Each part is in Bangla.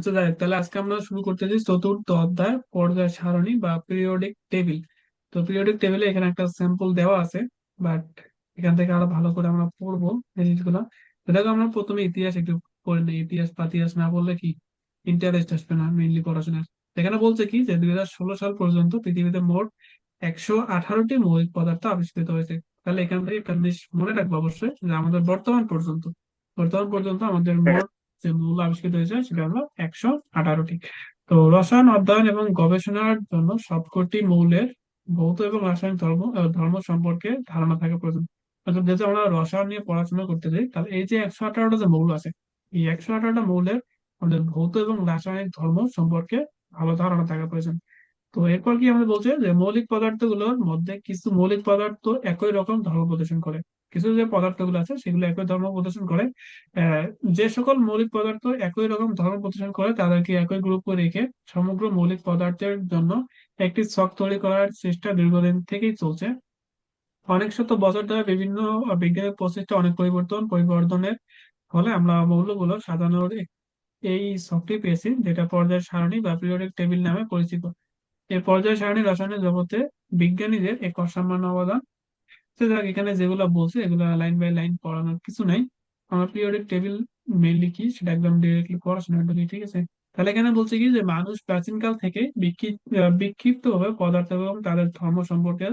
আচ্ছা যাই হোক, তাহলে আজকে আমরা শুরু করতেছি চতুর্থ অধ্যায় পর্যায় সারণী বা পিরিয়ডিক টেবিল। তো পিরিয়ডিক টেবিলে এখানে একটা স্যাম্পল দেওয়া আছে, বাট এখান থেকে আরো ভালো করে আমরা পড়বো এই জিনিসগুলো। তো দেখো, আমরা প্রথমে ইতিহাস একটু পড়ে নিই। ইতিহাস পাতিহাস না পড়লে কি ইন্টারেস্ট আসবে না মেইনলি পড়াশোনার। এখানে বলছে কি যে 2016 সাল পর্যন্ত পৃথিবীতে মোট 118টি মৌলিক পদার্থ আবিষ্কৃত হয়েছে। তাহলে এখান থেকে একটা জিনিস মনে রাখবো অবশ্যই, যে আমাদের বর্তমান পর্যন্ত আমাদের মোট যে মৌল আবিষ্কৃত হয়েছে সেটা হলো 118টি। তো রসায়ন অধ্যয়ন এবং গবেষণার জন্য সবকটি মৌলের ভৌত এবং রাসায়নিক ধর্ম সম্পর্কে ধারণা থাকা প্রয়োজন। অর্থাৎ যেহেতু আমরা রসায়ন নিয়ে পড়াশোনা করতে চাই, তাহলে এই যে 118টা যে মৌল আছে, এই 118টা মৌলের আমাদের ভৌত এবং রাসায়নিক ধর্ম সম্পর্কে ভালো ধারণা থাকা প্রয়োজন। তো এরপর কি আমাদের বলছে যে মৌলিক পদার্থগুলোর মধ্যে কিছু মৌলিক পদার্থ একই রকম ধর্ম প্রদর্শন করে। কিছু যে পদার্থগুলো আছে সেগুলো একই ধর্ম প্রদর্শন করে। আহ, যে সকল মৌলিক পদার্থ একই রকম ধর্ম প্রদর্শন করে তাদেরকে একই গ্রুপে রেখে সমগ্র মৌলিক পদার্থের জন্য একটি ছক তৈরি করার চেষ্টা দীর্ঘদিন থেকেই চলছে। অনেক শত বছর ধরে বিভিন্ন বিজ্ঞানের প্রচেষ্টা অনেক পরিবর্তনের ফলে আমরা মৌলগুলো সাজানোর এই ছকটি পেয়েছি, যেটা পর্যায় সারণী বা পিরিয়ডিক টেবিল নামে পরিচিত। এই পর্যায় সারণী রসায়নের জগতে বিজ্ঞানীদের এক অসামান্য অবদান। তো যাক, এখানে যেগুলো বলছে এগুলো লাইন বাই লাইন পড়ানোর কিছু নাই। আমার পিরিয়ডিক টেবিল মেইনলি কি সেটা একদম ডিরেক্টলি পড়াশোনার ঢুকি, ঠিক আছে। তাহলে এখানে বলছে কি যে মানুষ প্রাচীনকাল থেকে বিক্ষিপ্ত ভাবে পদার্থ এবং তাদের ধর্ম সম্পর্কে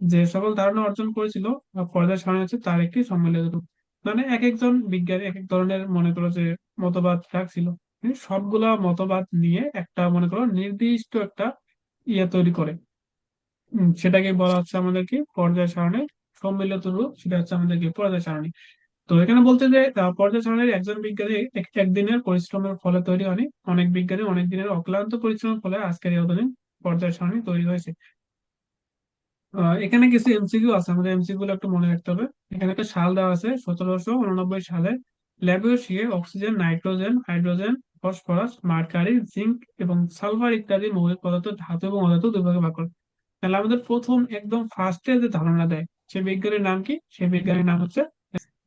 যে সকল ধারণা অর্জন করেছিল পর্যায় সারণী হচ্ছে তার একটি সম্মিলিত রূপ। মানে এক একজন বিজ্ঞানী এক এক ধরনের মনে করো যে মতবাদ রাখছিল, সবগুলা মতবাদ নিয়ে একটা মনে করো নির্দিষ্ট একটা ইয়ে তৈরি করে। সেটাকে বলা হচ্ছে আমাদের কি পর্যায় সারণীর সম্মিলিত রূপ, সেটা হচ্ছে আমাদের কি পর্যায় সারণী। তো এখানে বলতে যে পর্যায় সারণীর একজন বিজ্ঞানী একদিনের পরিশ্রমের ফলে তৈরি হয়নি, অনেক বিজ্ঞানী অনেক দিনের অক্লান্ত পরিশ্রমের ফলে আজকের এই আধুনিক পর্যায় সারণী তৈরি হয়েছে। এখানে কিছু এমসিকিউ আছে, আমাদের এমসিকিউ গুলো একটু মনে রাখতে হবে। এখানে একটা সাল দেওয়া আছে 1789 সালে ল্যাবোয়িশিয়ে oxygen, nitrogen, hydrogen, phosphorus, mercury, zinc এবং সালফার ইত্যাদি মৌলিক পদার্থ ধাতু এবং অধাতু দুই ভাগে ভাগ করে। তাহলে আমাদের প্রথম একদম ফার্স্টে যে ধারণা দেয় সে বিজ্ঞানীর নাম কি? সেই বিজ্ঞানীর নাম হচ্ছে।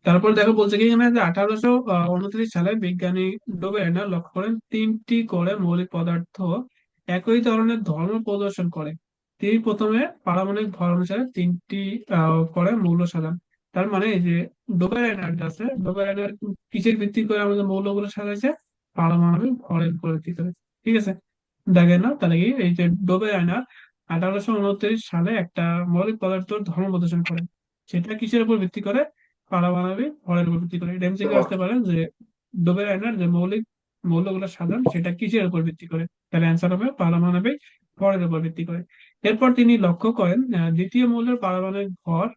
তারপর দেখো বলছে কি এখানে যে 1829 সালে বিজ্ঞানী ডোবেরেনার লক্ষ্য করেন তিনটি করে মৌলিক পদার্থ একই ধরনের ধর্ম প্রদর্শন করে। তিনি প্রথমে পারমাণবিক ভর অনুসারে তিনটি করে মৌল সাজান। তার মানে এই যে ডোবেরেনার আছে, ডোবেরেনার কিসের ভিত্তি করে আমাদের মৌলগুলো সাজাইছে? পারমাণবিক ভরের উপর ভিত্তি করে, ঠিক আছে। দেখেন না তাহলে কি এই যে ডোবেরেনার 1829 সালে একটা মৌলিক পদার্থের ধর্ম প্রদর্শন করেন, সেটা কিসের উপর ভিত্তি করে? পারমাণবিক ভরের উপর ভিত্তি করে। এটা এমসিকিউ আসতে পারে যে ডোবের আয়নার যে মৌলগুলো সাজান সেটা কিসের উপর ভিত্তি করে? তাহলে অ্যান্সার হবে পারমাণবিক ভরের উপর ভিত্তি করে। এরপর তিনি লক্ষ্য করেন দ্বিতীয় মৌলের পারমাণবিক ভর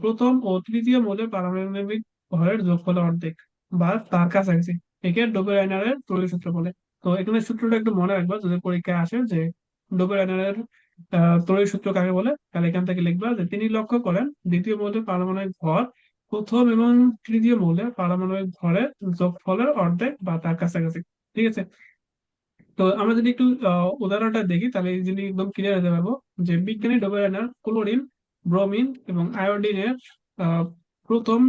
প্রথম ও তৃতীয় মৌলের পারমাণবিক ভরের যোগফলের অর্ধেক বা তার কাছাকাছি। একে ডোবের আয়নারের তড়িৎ সূত্র বলে। তো এখানে সূত্রটা একটু মনে রাখবা, যদি পরীক্ষায় আসে যে ডোবের আয়নারের ত্রয়ী সূত্র কাকে বলে, তাহলে এখান থেকে লিখবা যে তিনি লক্ষ্য করেন দ্বিতীয় মৌলের পারমাণবিক ভর প্রথম এবং তৃতীয় মৌলের পারমাণবিক ভরের যোগফলের অর্ধেক বা তার কাছাকাছি, ঠিক আছে। তো আমরা যদি একটু উদাহরণটা দেখি তাহলে এই জিনিস একদম ক্লিয়ার হতে পারবো যে বিজ্ঞানী ডোবেরানার ক্লোরিন, ব্রোমিন এবং আয়োডিনের আহ, প্রথম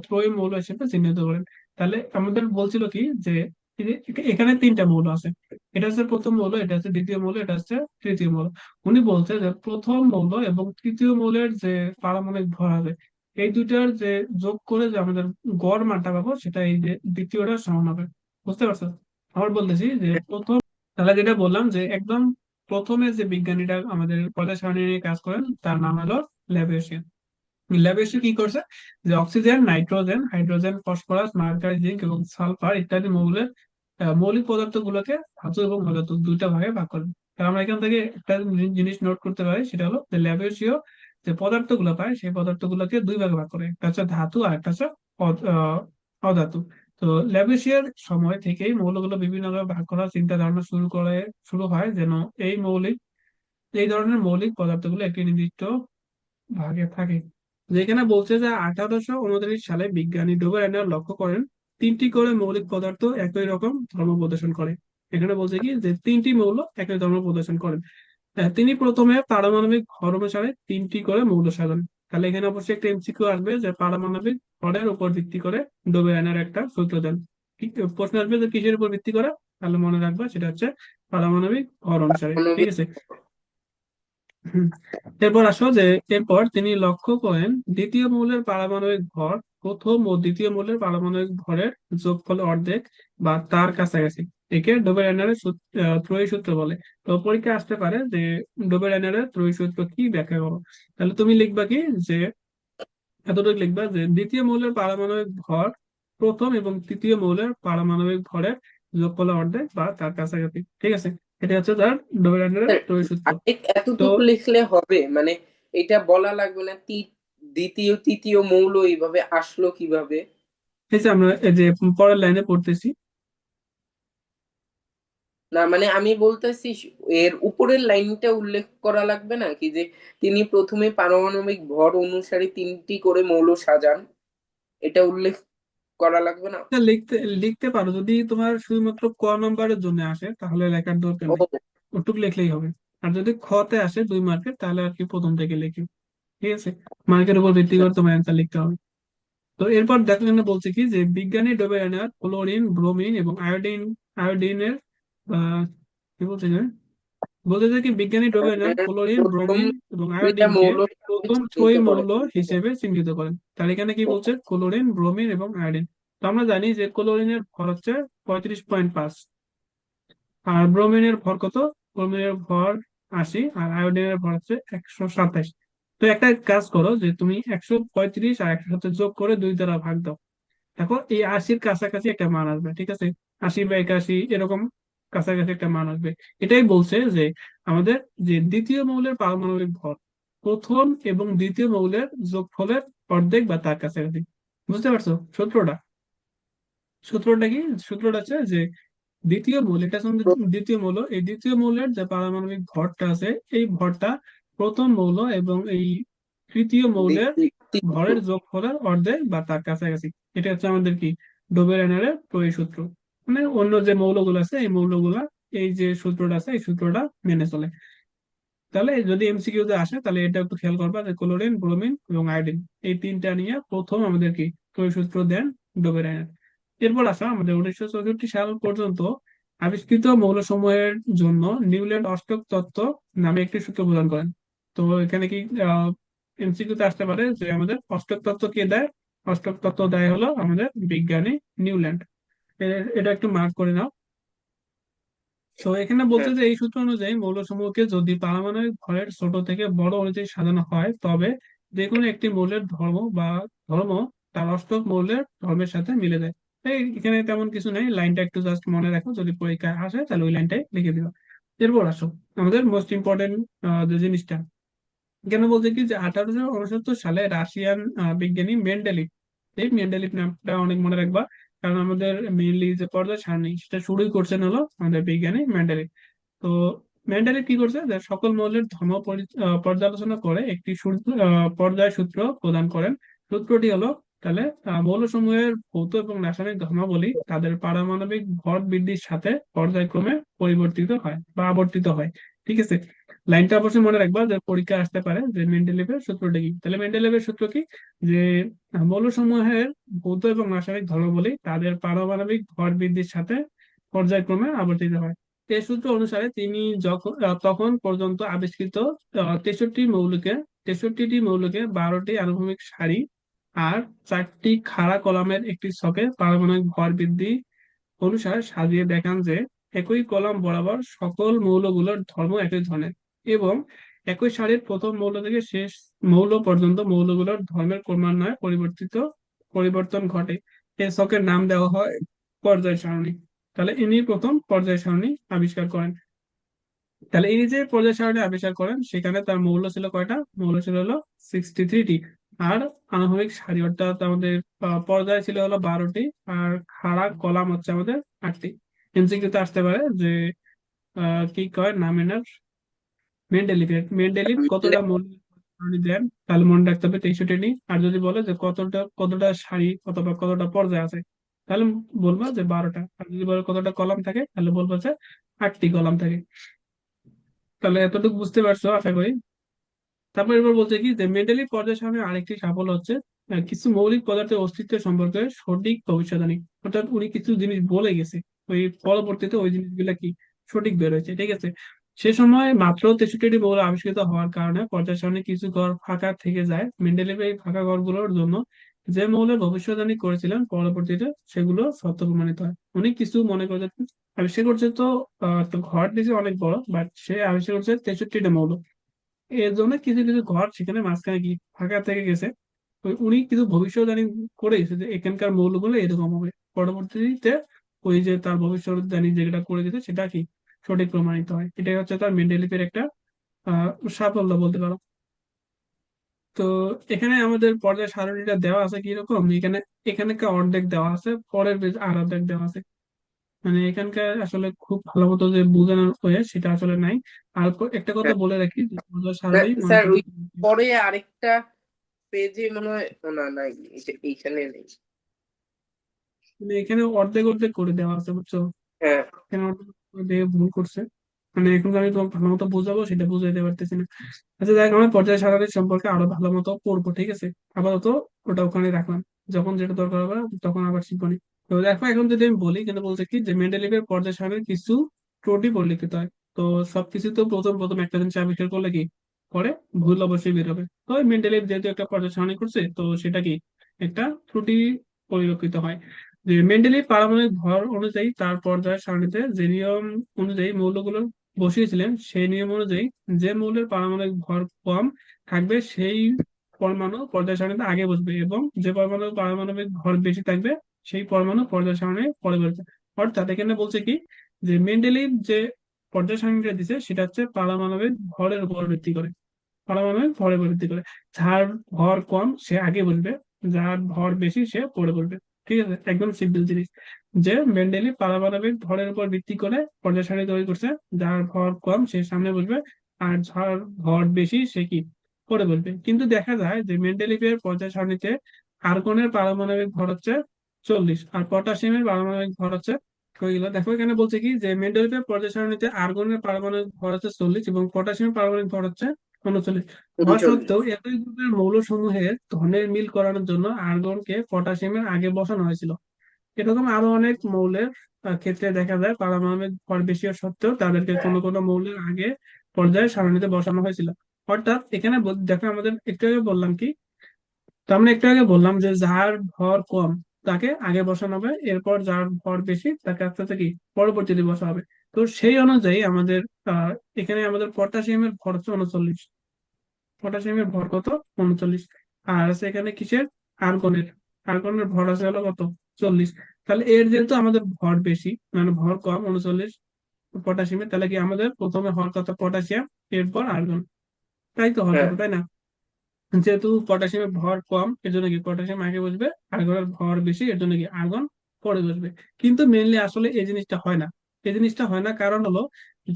ত্রয়ী মৌল হিসেবে চিহ্নিত করেন। তাহলে আমাদের বলছিল কি যে এই যে এখানে তিনটা মৌল আছে, এটা হচ্ছে প্রথম মৌল, এটা হচ্ছে দ্বিতীয় মৌল, এটা হচ্ছে তৃতীয় মৌল। উনি বলছে যে প্রথম মৌল এবং তৃতীয় মৌলের যে পারমাণবিক ভর আছে এই দুইটার যে যোগ করে যে আমাদের গড় মানটা পাবো সেটা এই যে দ্বিতীয়টার সমান হবে। বুঝতে পারছো? আবার বলতেছি যে প্রথম, তাহলে যেটা বললাম যে একদম প্রথমে যে বিজ্ঞানীটা আমাদের পদার্থ সারণী নিয়ে কাজ করেন তার নাম হলো ল্যাভোইশিয়ার। ল্যাভোইশিয়ার কি করছে যে oxygen, nitrogen, hydrogen, phosphorus, mercury, zinc এবং সালফার ইত্যাদি মৌলিক পদার্থগুলোকে ধাতু এবং অধাতু দুইটা ভাগে ভাগ করেন। তাহলে আমরা এখান থেকে একটা জিনিস নোট করতে পারি, সেটা হলো যে ল্যাভোইশিয়ার যে পদার্থগুলো পায় সেই পদার্থগুলোকে দুই ভাগে ভাগ করে, একটা হচ্ছে ধাতু আর একটা হচ্ছে অধাতু। তো ল্যাভোইশিয়ার সময় থেকেই মৌলগুলো বিভিন্ন ভাবে ভাগ করার চিন্তা ধারণা শুরু হয়, যেন এই মৌলিক এই ধরনের মৌলিক পদার্থগুলো একটি নির্দিষ্ট ভাগে থাকে। যেখানে বলছে যে 1829 সালে বিজ্ঞানী ডোবেরানার লক্ষ্য করেন তিনটি করে মৌলিক পদার্থ একই রকম ধর্ম প্রদর্শন করে। এখানে বলছে কি যে তিনটি মৌল একই ধর্ম প্রদর্শন করেন। তিনি প্রথমে পারমাণবিক ভর অনুসারে তিনটি করে মৌল সাজান। তাহলে এখানে অবশ্যই একটা এমসিকিউ আসবে যে পারমাণবিক ভরের উপর ভিত্তি করে ডোবেরানার একটা সূত্র দেন। প্রশ্ন আসবে যে কিসের উপর ভিত্তি করা, তাহলে মনে রাখবা সেটা হচ্ছে পারমাণবিক ভর অনুসারে, ঠিক পারমাণবিক। আছে। হুম। এরপর আসো যে এরপর তিনি লক্ষ্য করেন দ্বিতীয় মৌলের পারমাণবিক ভর প্রথম ও দ্বিতীয় মৌলের পারমাণবিক ভরের যোগফল অর্ধেক বা তার কাছাকাছি। একে ডোবেরানের ত্রয়ী সূত্র বলে। তো পরীক্ষা আসতে পারে যে ডোবেরানের ত্রয়ী সূত্র কি, ব্যাখ্যা করো। তাহলে তুমি লিখবা কি যে এতটুকু লিখবা যে দ্বিতীয় মৌলের পারমাণবিক ভর প্রথম এবং তৃতীয় মৌলের পারমাণবিক ভরের যোগফলের অর্ধেক বা তার কাছাকাছি, ঠিক আছে। এটা হচ্ছে তার ডোবেরানের ত্রয়ী সূত্র। তো এতটুকু লিখলে হবে মানে? এটা বলা লাগবে না দ্বিতীয় তৃতীয় মৌল এইভাবে আসলো কিভাবে? এই যে আমরা এই যে পরের লাইনে পড়তেছি। না মানে আমি বলতেছি, এর উপরের লাইনটা উল্লেখ করা লাগবে না কি, যে তিনি প্রথমে পারমাণবিক ভর অনুসারে তিনটি করে মৌল সাজান, এটা উল্লেখ করা লাগবে না? এটা লিখতে লিখতে পারো, যদি তোমার শুধুমাত্র ক নম্বরের জন্য আসে তাহলে লেখার দরকার ও নেই, ওটুক লিখলেই হবে। আর যদি খতে আসে 2 মার্কের তাহলে আর কি প্রথম থেকে লিখি, ঠিক আছে। মার্কের উপর ভিত্তি আচ্ছা। করে তোমার অ্যান্সার লিখতে হবে। তো এরপর দেখো এখানে বলছে কি যে বিজ্ঞানী ডোবেরানের ক্লোরিন ব্রোমিন এবং আয়োডিনের আহ কি বলছে যে, বলতে যে কি বিজ্ঞানী ডোবেরান ক্লোরিন প্রথম ব্রোমিন এবং দুইটা আয়োডিনকে মৌল প্রথম চিহ্নিত ত্রয়ী করে। মৌল হিসেবে চিহ্নিত করেন। তাহলে এখানে কি বলছে, ক্লোরিন ব্রোমিন এবং আয়োডিন। তো আমরা জানি যে ক্লোরিনের ভর হচ্ছে 35.5, আর ব্রোমিনের ভর কত, ব্রোমিনের ভর 80, আর আয়োডিনের ভর হচ্ছে 127। তো একটা কাজ করো যে তুমি 135 আর 100 সাথে যোগ করে 2 দ্বারা ভাগ দাও। দেখো এই 80-র কাছাকাছি একটা মান আসবে, ঠিক আছে। 80 বা 81 এরকম কাছাকাছি একটা মান আসবে। এটাই বলছে যে আমাদের যে দ্বিতীয় মৌলের পারমাণবিক ভর প্রথম এবং দ্বিতীয় মৌলের যোগফলের অর্ধেক বা তার কাছাকাছি। বুঝতে পারছো সূত্রটা? সূত্রটা কি? সূত্রটা হচ্ছে যে দ্বিতীয় মৌল, এটা হচ্ছে দ্বিতীয় মৌল, এই দ্বিতীয় মৌলের যে পারমাণবিক ভরটা আছে এই ভরটা প্রথম মৌল এবং এই তৃতীয় মৌলের তৃতীয়। ভরের যোগফলের অর্ধেক বা তার কাছাকাছি। এটা হচ্ছে আমাদের কি ডোবেরানের ত্রয়ী সূত্র। মানে অন্য যে মৌলগুলো আছে এই মৌলগুলা এই যে সূত্রটা আছে এই সূত্রটা মেনে চলে। তাহলে যদি এমসিকিউ তে আসে তাহলে এটা একটু খেয়াল করবা যে ক্লোরিন ব্রোমিন এবং আয়োডিন এই তিনটা নিয়ে প্রথম আমাদের কি ত্রয়ী সূত্র দেন ডোবেরানের। এরপর আসা আমাদের 1964 সাল পর্যন্ত আবিষ্কৃত মৌলসমূহের জন্য নিউল্যান্ড অষ্টক তত্ত্ব নামে একটি সূত্র প্রদান করেন। তো এখানে কি এমসিকিউ তে আসতে পারে যে আমাদের অষ্টক তত্ত্ব কে দেয়? অষ্টক তত্ত্ব দেয় হলো আমাদের বিজ্ঞানী নিউল্যান্ড। এটা একটু মার্ক করে নাও। তো এখানে বলছে হ্যাঁ। যে এই সূত্র অনুযায়ী মৌলসমূহকে যদি পারমাণবিক ভরের ছোট থেকে বড় অনুযায়ী সাজানো হয় তবে যে কোনো একটি মৌলের ধর্ম তার অষ্টক মৌলের ধর্মের সাথে মিলে যায়। এই এখানে তেমন কিছু নেই, লাইনটা একটু জাস্ট মনে রাখো, যদি পরীক্ষায় আসে তাহলে ওই লাইনটাই লিখে দিবা। এরপর আসো আমাদের মোস্ট ইম্পর্টেন্ট যে জিনিসটা, কেন বলছে কি যে 1869 সালে রাশিয়ান বিজ্ঞানী মেন্ডেলিভ, এই মেন্ডেলিভ নামটা অনেক মনে রাখবা, কারণ আমাদের মেইনলি যে পর্যায় সারণী সেটা শুরুই করছেন হলো আমাদের বিজ্ঞানী মেন্ডেলিভ। তো মেন্ডেলিভ কি করছে যে সকল মৌলের ধর্ম পর্যালোচনা করে একটি পর্যায় সূত্র প্রদান করেন। সূত্রটি হলো তাহলে মৌলসমূহের ভৌত এবং রাসায়নিক ধর্মাবলী তাদের পারমাণবিক ভর বৃদ্ধির সাথে পর্যায়ক্রমে পরিবর্তিত হয় বা আবর্তিত হয়, ঠিক আছে। লাইনটা অবশ্যই মনে রাখবা যে পরীক্ষা আসতে পারে যে মেন্ডেলিভের সূত্রটা কি। তাহলে মেন্ডেলিভের সূত্র কি যে মৌলসমূহের ভৌত এবং রাসায়নিক ধর্মাবলী তাদের পারমাণবিক ভর বৃদ্ধির সাথে পর্যায়ক্রমে আবর্তিত হয়। এই সূত্র অনুসারে তিনি যখন তখন পর্যন্ত আবিষ্কৃত 63টি মৌলকে 63টি মৌলকে 12টি আণুবীক্ষিক সারি আর 4টি খাড়া কলামের একটি ছকে পারমাণবিক ভর বৃদ্ধি অনুসারে সাজিয়ে দেখান যে একই কলাম বরাবর সকল মৌলগুলোর ধর্ম একই ধরনের এবং একই সারির প্রথম মৌল থেকে শেষ মৌল পর্যন্ত মৌলগুলোর ধর্মের ক্রমান্বয়ে পরিবর্তন ঘটে। এই ছকের নাম দেওয়া হয় পর্যায় সারণী। তাহলে ইনি প্রথম পর্যায় সারণী আবিষ্কার করেন। তাহলে এই যে পর্যায় সারণী আবিষ্কার করেন সেখানে তার মৌল ছিল কয়টা? মৌল ছিল হলো 63টি। আর আনুভূমিক সারি অর্থাৎ আমাদের পর্যায় ছিল হলো 12টি। আর খাড়া কলাম হচ্ছে আমাদের 8টি। এমসিকিউতে আসতে পারে যে কি কয় নাম এনার, মেন্ডেলিভ কতটা মৌল সারণী দেন, তাহলে মনে রাখতে হবে 63টি। আর যদি বলে যে কতটা কতটা সারি অথবা কতটা পর্যায় আছে তাহলে বলবা যে 12টা। আর যদি বলে কতটা কলাম থাকে তাহলে বলবো যে 8টি কলাম থাকে। তাহলে এতটুকু বুঝতে পারছো আশা করি। তারপর এবার বলছে কি যে মেন্ডেলিভ পর্যায় সারণীর আরেকটি সাফল্য হচ্ছে কিছু মৌলিক পদার্থের অস্তিত্ব সম্পর্কে সঠিক ভবিষ্যদ্বাণী। অর্থাৎ উনি কিছু জিনিস বলে গেছে, ওই পরবর্তীতে ওই জিনিসগুলা কি সঠিক বের হয়েছে, ঠিক আছে। সে সময় মাত্র 63টি মৌল আবিষ্কৃত হওয়ার কারণে পর্যায় সারণী কিছু ঘর ফাঁকা থেকে যায়। মেন্ডেলিভ এই ফাঁকা ঘরগুলোর জন্য যে মৌলের ভবিষ্যদ্বাণী করেছিলেন পরবর্তীতে সেগুলো সত্য প্রমাণিত হয়। উনি কিছু মনে করছেন আবিষ্কার করছে তো, তো ঘর দিয়েছে অনেক বড়, বাট সে আবিষ্কার করছে 63টা মৌল। এর জন্য কিছু কিছু ঘর সেখানে মাঝখানে কি ফাঁকা থেকে গেছে। উনি কিছু ভবিষ্যদ্বাণী করে গেছে যে এখানকার মৌলগুলো এরকম হবে। পরবর্তীতে ওই যে তার ভবিষ্যদ্বাণী যেটা করে গেছে সেটা কি সঠিক প্রমাণিত হয়। এটাই হচ্ছে তার মেন্ডেলিফের একটা সাফল্য বলতে পারো। তো এখানে আমাদের পর্যায় সারণীটা দেওয়া আছে কিরকম, এখানে এখানকার অর্ধেক দেওয়া আছে, পরের পেজ আর অর্ধেক দেওয়া আছে। মানে এখানকার আসলে খুব ভালো মতো যে বোঝানোর হয়ে সেটা আসলে নাই। আর একটা কথা হ্যাঁ। বলে রাখি যে পর্যায় না সারণী স্যার, মানুষের ওই পরে আরেকটা পেজে মনে হয়, ও না নাই, এইখানে নেই। মানে এখানে অর্ধেক অর্ধেক করে দেওয়া আছে বুঝছো। হ্যাঁ। কেন দেখে ভুল করছে। মানে এখন আমি তোমাকে ভালো মতো বুঝাবো সেটা বুঝাইতে পারতেছি না। আচ্ছা দেখ, আমরা পর্যায় সারণী সম্পর্কে আরো ভালো মতো পড়বো, ঠিক আছে। আপাতত ওটা ওখানে রাখলাম, যখন যেটা দরকার হবে তখন আবার শিখবনি। তো দেখো এখন যদি আমি বলি, কিন্তু বলছে কি যে মেন্ডেলিভের পর্যায় সারণীর কিছু ত্রুটি পরিলক্ষিত হয়। তো সবকিছু তো প্রথম প্রথম একটা জিনিস আবিষ্কার করলে কি পরে ভুল অবশ্যই বের হবে। তো মেন্ডেলিভ যেহেতু একটা পর্যায় সারণী করছে তো সেটা কি একটা ত্রুটি পরিলক্ষিত হয়। যে মেন্ডেলিভ পারমাণবিক ভর অনুযায়ী তার পর্যায় সারণীতে যে নিয়ম অনুযায়ী মৌলগুলো বসিয়েছিলেন, সেই নিয়ম অনুযায়ী যে মৌলের পারমাণবিক ভর কম থাকবে সেই পরমাণু পর্যায় সারণীতে আগে বসবে, এবং যে পরমাণু পারমাণবিক ভর বেশি থাকবে সেই পরমাণু পর্যায় সারণী পরে বসবে। অর্থাৎ এখানে বলছে কি যে মেন্ডেলিভ যে পর্যায় সারণীটা দিছে সেটা হচ্ছে পারমাণবিক ভরের উপর ভিত্তি করে। পারমাণবিক ভরের উপর ভিত্তি করে যার ভর কম সে আগে বলবে, যার ভর বেশি সে পরে বলবে। ঠিক আছে, একদম সিম্পল জিনিস। যে মেন্ডেলিভ পারমাণবিক ভরের উপর ভিত্তি করে পর্যায় সারণী তৈরি করছে, যার ভর কম সে সামনে বলবে, আর যার ভর বেশি সে কি পরে বলবে। কিন্তু দেখা যায় যে মেন্ডেলিভের পর্যায় সারণীতে আর্গনের পারমাণবিক ভর হচ্ছে 40, আর পটাশিয়ামের পারমাণবিক ভর হচ্ছে ওইগুলো দেখো। এখানে বলছে কি যে মেন্ডেলিভের পর্যায় সারণীতে আর্গনের পারমাণবিক ভর হচ্ছে 40 এবং পটাশিয়ামের পারমাণবিক ভর হচ্ছে 39। হওয়া 39। সত্ত্বেও একই গ্রুপের মৌল সমূহের ধর্মের মিল করানোর জন্য আর্গনকে পটাশিয়ামের আগে বসানো হয়েছিল। এরকম আরো অনেক মৌলের ক্ষেত্রে দেখা যায় পারমাণবিক ভর বেশি হওয়া সত্ত্বেও তাদেরকে কোনো কোনো মৌলের আগে পর্যায়ে সারণীতে বসানো হয়েছিল। অর্থাৎ এখানে দেখো আমাদের একটু আগে বললাম কি, তো আমরা একটু আগে বললাম যে যার ভর কম তাকে আগে বসানো হবে, এরপর যার ভর বেশি তাকে আস্তে আস্তে কি পরবর্তীতে বসা হবে। তো সেই অনুযায়ী আমাদের আহ এখানে আমাদের পটাশিয়ামের ভর হচ্ছে 39। পটাশিয়ামের ভর কত? 39। আর আছে এখানে কিসের? আর্গনের। আর্গনের ভর আছে হলো কত? 40। তাহলে এর যেহেতু আমাদের ভর বেশি, মানে ভর কম 39 পটাশিয়ামের, তাহলে কি আমাদের প্রথমে হওয়ার কথা পটাশিয়াম, এরপর আর্গন। তাই তো হওয়ার হ্যাঁ। কথা, তাই না? যেহেতু পটাশিয়ামের ভর কম এর জন্য কি পটাশিয়াম আগে বসবে, আর্গনের ভর বেশি এর জন্য কি আর্গন পরে বসবে। কিন্তু মেনলি আসলে এই জিনিসটা হয় না। এই জিনিসটা হয় না কারণ হলো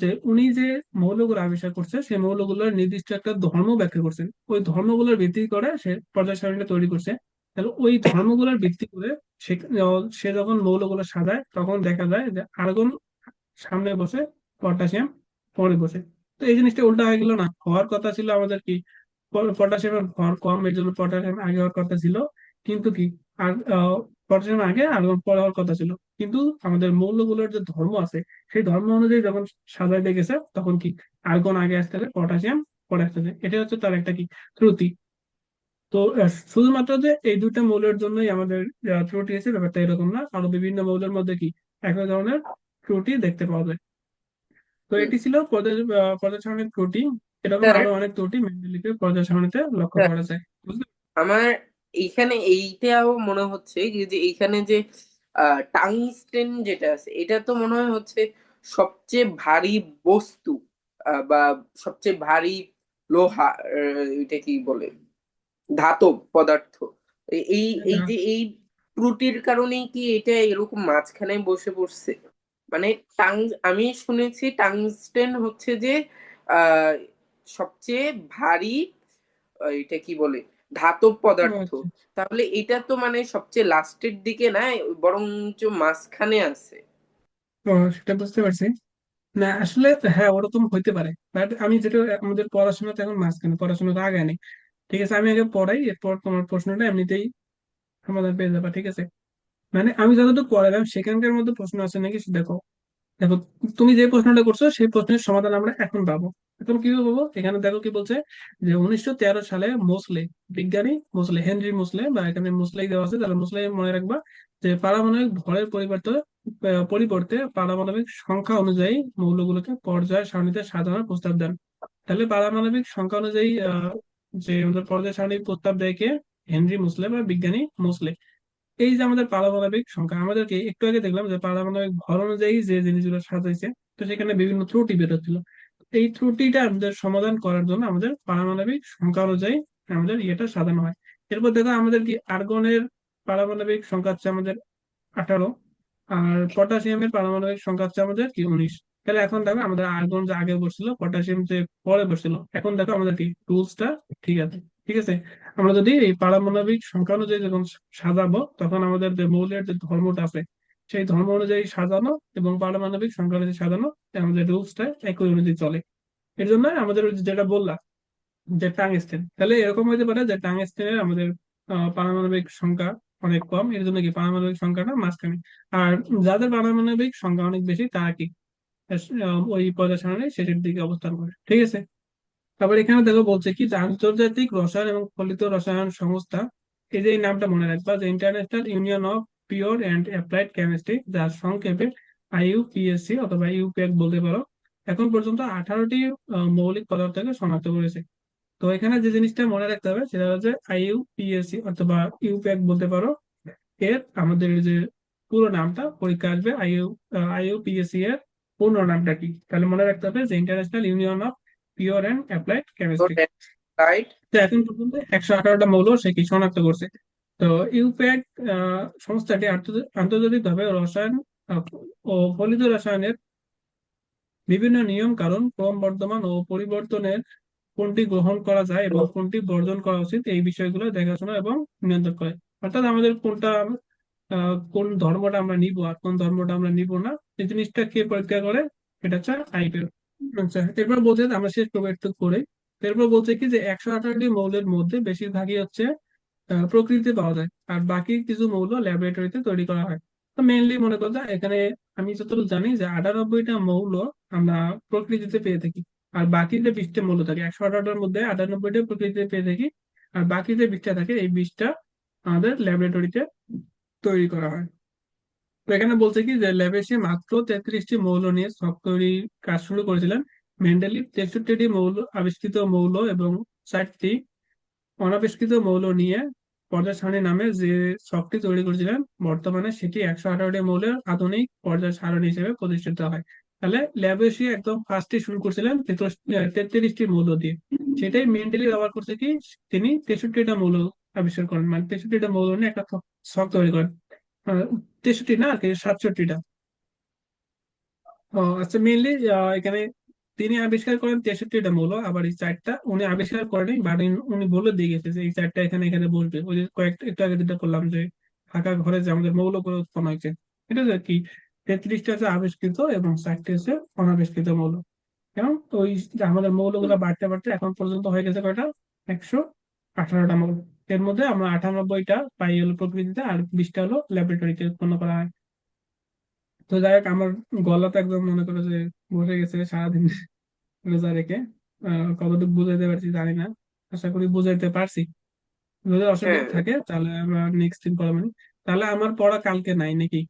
যে উনি যে মৌলগুলো আবিষ্কার করছে সেই মৌলগুলোর নির্দিষ্ট একটা ধর্ম ব্যাখ্যা করছেন, ওই ধর্মগুলোর ভিত্তি করে সে পর্যায় সারণীটা তৈরি করছে। তাহলে ওই ধর্মগুলোর ভিত্তি করে সে সে যখন মৌলগুলো সাজায় তখন দেখা যায় যে আর্গন সামনে বসে, পটাশিয়াম পরে বসে। তো এই জিনিসটা উল্টা হয়ে গেল না? হওয়ার কথা ছিল আমাদের কি পটাশিয়ামের ভর কম এর জন্য পটাশিয়াম আগে হওয়ার কথা ছিল, কিন্তু কি আর পটাশিয়াম আগে আর্গন পরে হওয়ার কথা ছিল। কিন্তু আমাদের মৌলগুলোর যে ধর্ম আছে সেই ধর্ম অনুযায়ী যখন সাজাইতে গেছে তখন কি আর্গন আগে আসতেছে, পটাশিয়াম পরে আসতেছে। এটা হচ্ছে তার একটা কি ত্রুটি। তো শুধুমাত্র যে এই দুইটা মৌলের জন্যই আমাদের ত্রুটি আছে ব্যাপারটা এরকম না, আরো বিভিন্ন মৌলের মধ্যে কি একই ধরনের ত্রুটি দেখতে পাওয়া যায়। তো হুম। এটি ছিল পর্যায় সারণীর ত্রুটি। এরকম স্যার, আরো অনেক ত্রুটি মেন্ডেলিভের পর্যায় সারণীতে লক্ষ্য স্যার, করা যায়, বুঝলে? আমার এইখানে এইটাও মনে হচ্ছে কি যে এইখানে যে টাংস্টেন যেটা আছে এটা তো মনে হয় হচ্ছে সবচেয়ে ভারী বস্তু, বা সবচেয়ে ভারী লোহা, এটা কি বলে, ধাতব পদার্থ। এই এই হ্যাঁ, যে এই ত্রুটির কারণেই কি এটা এরকম মাঝখানে বসে পড়ছে? মানে টাং আমি শুনেছি টাংস্টেন হচ্ছে যে আহ সবচেয়ে ভারী, এটা কি বলে, ধাতব ও পদার্থ। আচ্ছা। তাহলে এটা তো মানে সবচেয়ে লাস্টের দিকে নাই, বরঞ্চ মাঝখানে আছে। ও, সেটা বুঝতে পারছি। না আসলে হ্যাঁ ওরকম হইতে পারে, বাট আমি যেটা আমাদের পড়াশোনাতে এখন মাঝখানে, পড়াশোনাটা আগে নেই। ঠিক আছে, আমি আগে পড়াই, এরপর তোমার প্রশ্নটা এমনিতেই সমাধান পেয়ে যাবা, ঠিক আছে। মানে আমি যতটুকু পড়ালাম সেখানকার মধ্যে প্রশ্ন আছে নাকি সেটা দেখো। দেখো, তুমি যে প্রশ্নটা করছো সেই প্রশ্নের সমাধান আমরা এখন পাবো। এখন কিভাবে পাবো, এখানে দেখো কি বলছে, যে 1913 সালে মোসলে, বিজ্ঞানী মোসলে, হেনরি মোসলে, বা এখানে মোসলেই দেওয়া আছে, তাহলে মোসলে মনে রাখবা, যে পারমাণবিক ভরের পরিবর্তে পারমাণবিক সংখ্যা অনুযায়ী মৌলগুলোকে পর্যায় সারণীতে সাজানোর প্রস্তাব দেন। তাহলে পারমাণবিক সংখ্যা অনুযায়ী যে আমাদের পর্যায় সারণী প্রস্তাব দেয় কে? হেনরি মোসলে বা বিজ্ঞানী মোসলে। এই যে আমাদের পারমাণবিক সংখ্যা, আমাদেরকে একটু আগে দেখলাম যে পারমাণবিক ভর অনুযায়ী যে জিনিসগুলো সাজাইছে, তো সেখানে বিভিন্ন ত্রুটি বেরোচ্ছিল। এই ত্রুটিটা আমাদের সমাধান করার জন্য আমাদের পারমাণবিক সংখ্যা অনুযায়ী আমাদের ইয়েটা সাজানো হয়। এরপর দেখো আমাদের কি আর্গনের পারমাণবিক সংখ্যা হচ্ছে আমাদের 18, আর পটাশিয়ামের পারমাণবিক সংখ্যা হচ্ছে আমাদের কি 19। তাহলে এখন দেখো আমাদের আর্গন যে আগে বসছিল, পটাশিয়াম যে পরে বসছিল, এখন দেখো আমাদের কি রুলসটা ঠিক আছে। ঠিক আছে, আমরা যদি এই পারমাণবিক সংখ্যা অনুযায়ী যখন সাজাবো, তখন আমাদের যে মৌলের যে ধর্মটা আছে সেই ধর্ম অনুযায়ী সাজানো এবং পারমাণবিক সংখ্যা অনুযায়ী সাজানো, আমাদের রুলসটা একই অনুযায়ী চলে। এর জন্য আমাদের ওই যে যেটা বললাম, যে টাংস্টেন, তাহলে এরকম হতে পারে যে টাংস্টেনের আমাদের পারমাণবিক সংখ্যা অনেক কম, এর জন্য কি পারমাণবিক সংখ্যাটা মাঝখানে। আর যাদের পারমাণবিক সংখ্যা অনেক বেশি তারা কি ওই পর্যায় সারণীর শেষের দিকে অবস্থান করে। ঠিক আছে, তারপর এখানে দেখো বলছে কি যে আন্তর্জাতিক রসায়ন এবং ফলিত রসায়ন সংস্থা, এই যে এই নামটা মনে রাখবা, যে international union of pure and applied chemistry, যার সংক্ষেপে IUPAC অথবা ইউপ্যাক বলতে পারো, এখন পর্যন্ত 18টি মৌলিক পদার্থকে শনাক্ত করেছে। তো এখানে যে জিনিসটা মনে রাখতে হবে সেটা হচ্ছে IUPAC অথবা ইউপ্যাক বলতে পারো, এর আমাদের এই যে পুরো নামটা পরীক্ষা আসবে, IUPAC এর পূর্ণ নামটা কি, তাহলে মনে রাখতে হবে যে international union of pure and applied তো কেমিস্ট্রি। রাইট। তো এখন পর্যন্ত 118টা মৌল সে কি শনাক্ত করছে। তো ইউপ্যাক সংস্থাটি আন্তর্জাতিকভাবে রসায়ন আহ, ও ফলিত রসায়নের বিভিন্ন নিয়ম কানুন, ক্রমবর্ধমান ও পরিবর্তনের কোনটি গ্রহণ করা যায় এবং কোনটি বর্জন করা উচিত, এই বিষয়গুলো দেখাশোনা এবং নিয়ন্ত্রণ করে। অর্থাৎ আমাদের কোনটা কোন ধর্মটা আমরা নিব আর কোন ধর্মটা আমরা নিব না, এই জিনিসটা কে পরীক্ষা করে? এটা হচ্ছে আইপিএল। আচ্ছা, এরপর বলছে, আমরা শেষ করবো একটু করে। এরপর বলছে কি যে 118টি মৌলের মধ্যে বেশিরভাগই হচ্ছে প্রকৃতিতে পাওয়া যায়, আর বাকি কিছু মৌল ল্যাবরেটরিতে তৈরি করা হয়। তো মেইনলি মনে করো এখানে আমি যতটুকু জানি যে 98টা মৌল আমরা প্রকৃতিতে পেয়ে থাকি, আর বাকি যে 20টা মৌল থাকে, 118টার মধ্যে 98টা প্রকৃতিতে পেয়ে থাকি, আর বাকি যে 20টা থাকে এই 20টা আমাদের ল্যাবরেটরিতে তৈরি করা হয়। তো এখানে বলছে কি যে ল্যাবে সে মাত্র 33টি মৌল নিয়ে ছক তৈরির কাজ শুরু করেছিলেন। মেন্ডেলিভ 63টি মৌল আবিষ্কৃত মৌল এবং 4টি অনাবিষ্কৃত মৌল নিয়ে পর্যায় সারণী নামে যে ছকটি তৈরি করেছিলেন, বর্তমানে সেটি 118টি মৌলের আধুনিক পর্যায় সারণী হিসেবে প্রতিষ্ঠিত হয়। তাহলে ল্যাবোসি একদম ফার্স্টে শুরু করছিলেন 33টি মৌল দিয়ে। সেটাই মেন্ডেলি ব্যবহার করছে কি, তিনি 63টা মৌল আবিষ্কার করেন, মানে 63টা মৌল নিয়ে একটা ছক তৈরি করেন। 63 না আর কি, 67টা। আচ্ছা, মেইনলি এখানে তিনি আবিষ্কার করেন 63টা মৌল, আবার এই চারটা উনি আবিষ্কার করেনি, বাট উনি বলে দিয়ে গেছে যে এই চারটা এখানে এখানে বসবে। ওই যে কয়েকটা একটু আগে যেটা করলাম, যে ফাঁকা ঘরে যে আমাদের মৌলগুলো উৎপন্ন হয়েছে, এটা হচ্ছে কি 33টা হচ্ছে আবিষ্কৃত এবং 4টি হচ্ছে অনাবিষ্কৃত মৌল। এবং ওই যে আমাদের মৌলগুলো বাড়তে বাড়তে এখন পর্যন্ত হয়ে গেছে কয়টা, 118টা মৌল। এর মধ্যে আমরা 98টা পাই হলো প্রকৃতিতে, আর 20টা হলো ল্যাবরেটরিতে উৎপন্ন করা হয়। তো যাই হোক, আমার গলা তো একদম মনে করো যে বসে গেছে সারাদিন রোজা রেখে। কতটুকু বুঝাইতে পারছি জানি না, আশা করি বুঝাইতে পারছি। যদি অসুবিধা হ্যাঁ, থাকে তাহলে আমরা নেক্সট দিন পড়া মানে, তাহলে আমার পড়া কালকে নাই নাকি?